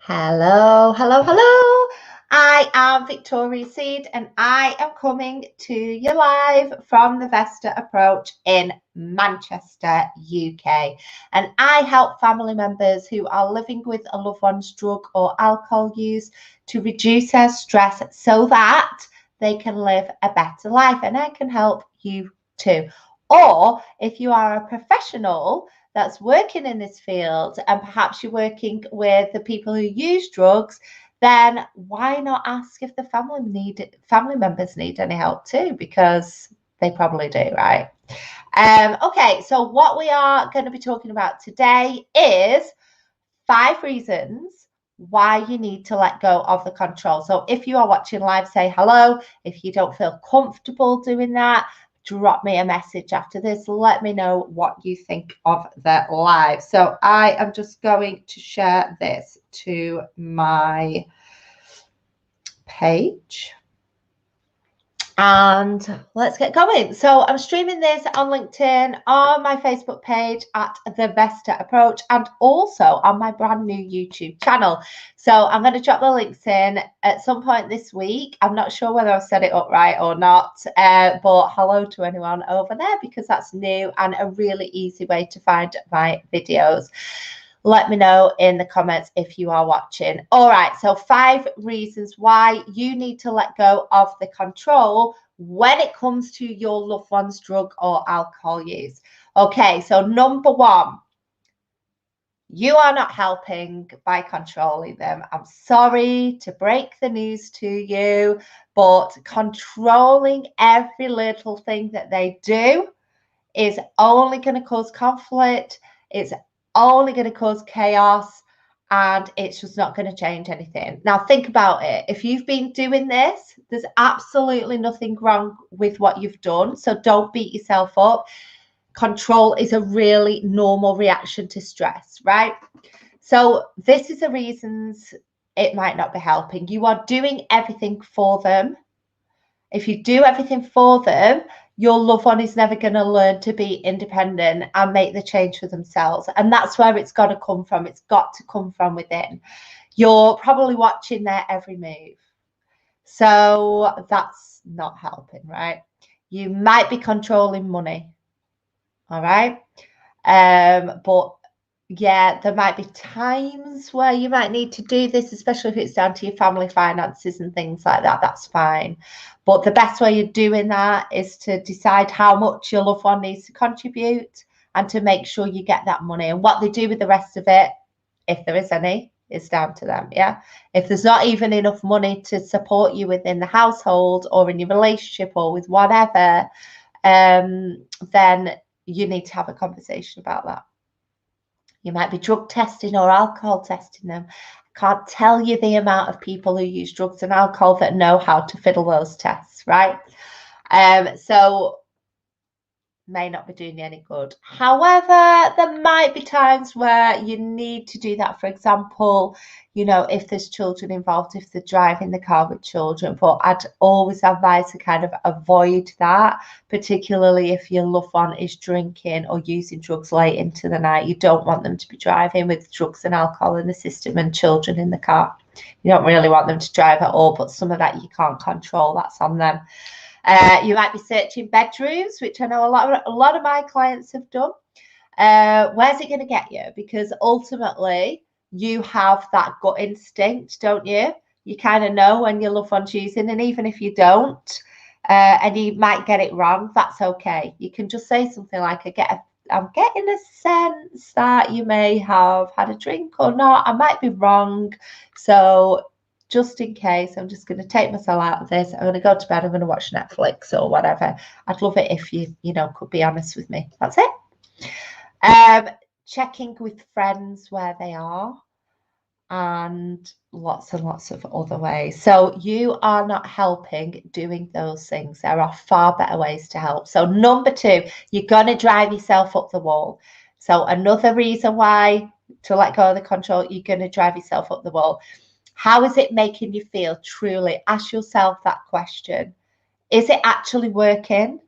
Hello, hello, hello. I am Victoria Seed and I am coming to you live from the Vesta Approach in Manchester, UK. And I help family members who are living with a loved one's drug or alcohol use to reduce their stress so that they can live a better life. And I can help you too. Or if you are a professional that's working in this field and perhaps you're working with the people who use drugs, then why not ask if the family members need any help too, because they probably do, right? Okay, so what we are going to be talking about today is 5 reasons why you need to let go of the control. So if you are watching live, say hello. If you don't feel comfortable doing that, drop me a message after this. Let me know what you think of the live. So I am just going to share this to my page. And let's get going. So I'm streaming this on LinkedIn, on my Facebook page at the Vesta Approach, and also on my brand new YouTube channel. So I'm going to drop the links in at some point this week. I'm not sure whether I've set it up right or not, but hello to anyone over there, because that's new and a really easy way to find my videos. Let me know in the comments if you are watching. All right, so 5 reasons why you need to let go of the control when it comes to your loved one's drug or alcohol use. Okay, so number 1, you are not helping by controlling them. I'm sorry to break the news to you, but controlling every little thing that they do is only going to cause conflict. It's only going to cause chaos, and it's just not going to change anything. Now, think about it. If you've been doing this, there's absolutely nothing wrong with what you've done. So don't beat yourself up. Control is a really normal reaction to stress, right? So this is the reasons it might not be helping. You are doing everything for them. If you do everything for them, your loved one is never going to learn to be independent and make the change for themselves. And that's where it's got to come from. It's got to come from within. You're probably watching their every move. So that's not helping, right? You might be controlling money. All right. But yeah, there might be times where you might need to do this, especially if it's down to your family finances and things like that. That's fine. But the best way of doing that is to decide how much your loved one needs to contribute and to make sure you get that money. And what they do with the rest of it, if there is any, is down to them. Yeah. If there's not even enough money to support you within the household or in your relationship or with whatever, then you need to have a conversation about that. You might be drug testing or alcohol testing them. I can't tell you the amount of people who use drugs and alcohol that know how to fiddle those tests, right? So may not be doing you any good. However, there might be times where you need to do that. For example, you know, if there's children involved, if they're driving the car with children. But I'd always advise to kind of avoid that, particularly if your loved one is drinking or using drugs late into the night. You don't want them to be driving with drugs and alcohol in the system and children in the car. You don't really want them to drive at all, but some of that you can't control. That's on them. You might be searching bedrooms, which I know a lot of my clients have done. Where's it going to get you? Because ultimately, you have that gut instinct, don't you? You kind of know when your loved one's using, and even if you don't, and you might get it wrong, that's okay. You can just say something like, I'm getting a sense that you may have had a drink or not. I might be wrong. So just in case, I'm just going to take myself out of this. I'm going to go to bed. I'm going to watch Netflix or whatever. I'd love it if you could be honest with me. That's it. Checking with friends where they are, and lots of other ways. So you are not helping doing those things. There are far better ways to help. So number 2, you're going to drive yourself up the wall. So another reason why to let go of the control, you're going to drive yourself up the wall. How is it making you feel? Truly ask yourself that question. Is it actually working?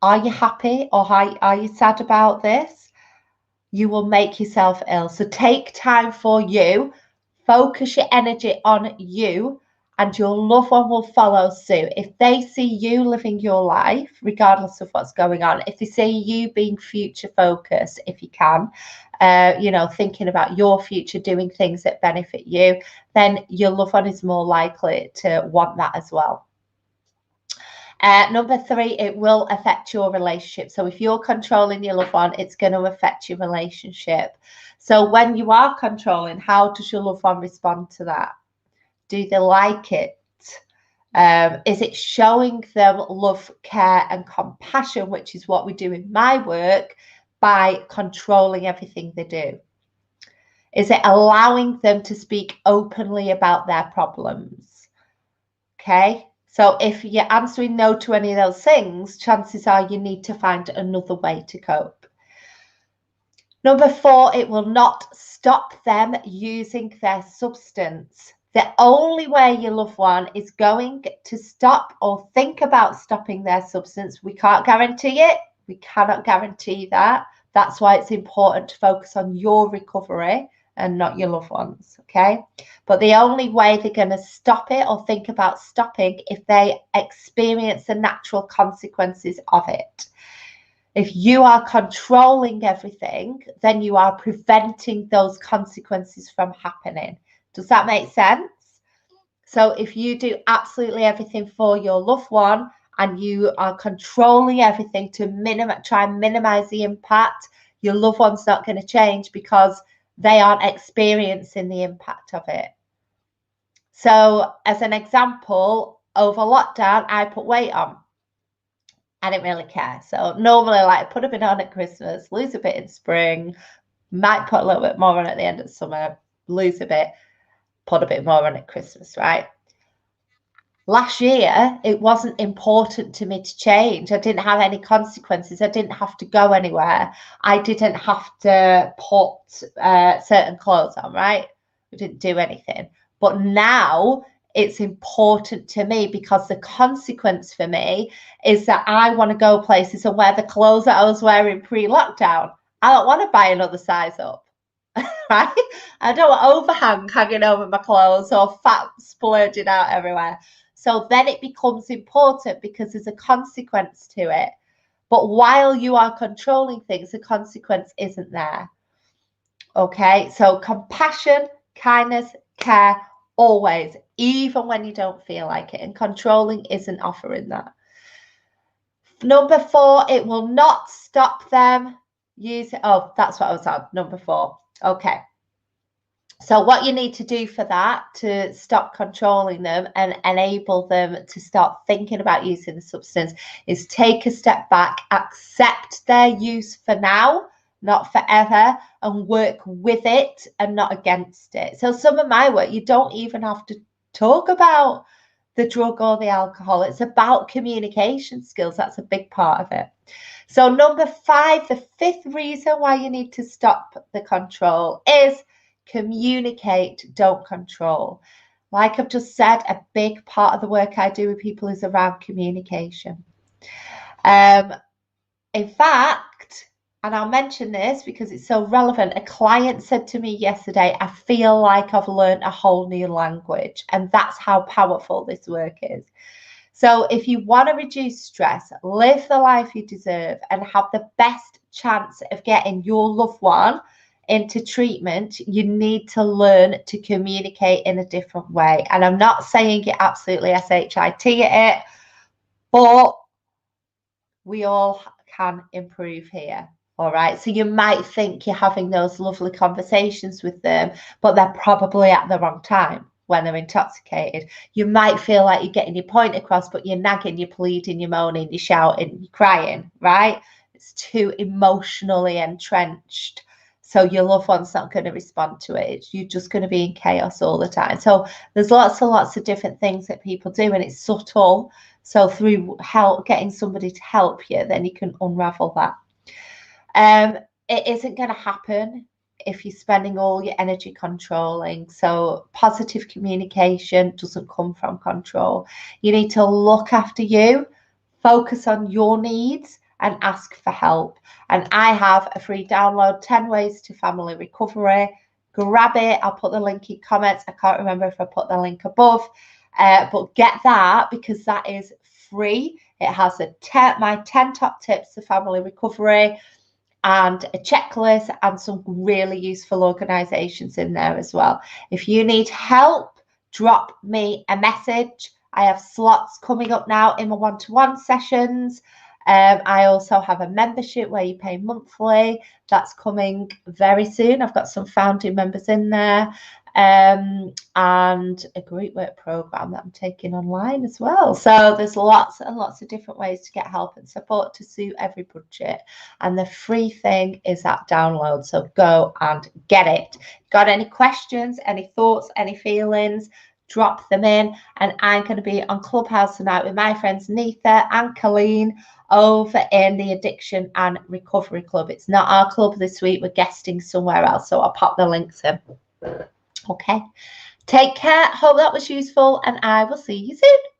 Are you happy or are you sad about this? You will make yourself ill. So take time for you Focus your energy on you, and your loved one will follow suit. If they see you living your life, regardless of what's going on, if they see you being future focused, if you can, you know, thinking about your future, doing things that benefit you, then your loved one is more likely to want that as well. Number 3, it will affect your relationship. So if you're controlling your loved one, it's going to affect your relationship. So when you are controlling, how does your loved one respond to that? Do they like it? Is it showing them love, care, and compassion, which is what we do in my work, by controlling everything they do? Is it allowing them to speak openly about their problems? Okay. So if you're answering no to any of those things, chances are you need to find another way to cope. Number 4, it will not stop them using their substance. The only way your loved one is going to stop or think about stopping their substance, we can't guarantee it. We cannot guarantee that. That's why it's important to focus on your recovery and not your loved ones, okay? But the only way they're going to stop it or think about stopping if they experience the natural consequences of it. If you are controlling everything, then you are preventing those consequences from happening. Does that make sense? So if you do absolutely everything for your loved one and you are controlling everything to try and minimize the impact, your loved one's not going to change because they aren't experiencing the impact of it. So as an example, over lockdown, I put weight on. I didn't really care. So normally, like, put a bit on at Christmas, lose a bit in spring, might put a little bit more on at the end of summer, lose a bit, put a bit more on at Christmas, right? Last year, it wasn't important to me to change. I didn't have any consequences. I didn't have to go anywhere. I didn't have to put certain clothes on, right? I didn't do anything. But now it's important to me because the consequence for me is that I want to go places and wear the clothes that I was wearing pre-lockdown. I don't want to buy another size up. Right? I don't want overhang hanging over my clothes or fat splurging out everywhere. So then it becomes important because there's a consequence to it. But while you are controlling things, the consequence isn't there. Okay, so compassion, kindness, care, always, even when you don't feel like it. And controlling isn't offering that. Number 4, it will not stop them using. Oh, that's what I was on. Number 4. Okay. So what you need to do for that, to stop controlling them and enable them to start thinking about using the substance, is take a step back, accept their use for now, not forever, and work with it and not against it. So some of my work, you don't even have to talk about the drug or the alcohol. It's about communication skills. That's a big part of it. So number 5, the 5th reason why you need to stop the control is communicate, don't control. Like I've just said, a big part of the work I do with people is around communication. In fact, and I'll mention this because it's so relevant, a client said to me yesterday, I feel like I've learned a whole new language. And that's how powerful this work is. So if you want to reduce stress, live the life you deserve, and have the best chance of getting your loved one into treatment, you need to learn to communicate in a different way. And I'm not saying you absolutely SHIT it, but we all can improve here. All right. So you might think you're having those lovely conversations with them, but they're probably at the wrong time when they're intoxicated. You might feel like you're getting your point across, but you're nagging, you're pleading, you're moaning, you're shouting, you're crying, right? It's too emotionally entrenched. So your loved one's not going to respond to it. You're just going to be in chaos all the time. So there's lots and lots of different things that people do, and it's subtle. So through getting somebody to help you, then you can unravel that. It isn't going to happen if you're spending all your energy controlling. So positive communication doesn't come from control. You need to look after you, focus on your needs, and ask for help. And I have a free download, 10 Ways to Family Recovery. grab it. I'll put the link in comments. I can't remember if I put the link above, but get that because that is free. It has my 10 top tips to family recovery and a checklist and some really useful organizations in there as well. If you need help, drop me a message. I have slots coming up now in my one-to-one sessions. I also have a membership where you pay monthly. That's coming very soon. I've got some founding members in there. And a group work program that I'm taking online as well. So there's lots and lots of different ways to get help and support to suit every budget. And the free thing is that download. So go and get it. Got any questions, any thoughts, any feelings? Drop them in. And I'm going to be on Clubhouse tonight with my friends Neetha and Colleen over in the Addiction and Recovery Club. It's not our club this week. We're guesting somewhere else. So I'll pop the links in. Okay, take care. Hope that was useful, and I will see you soon.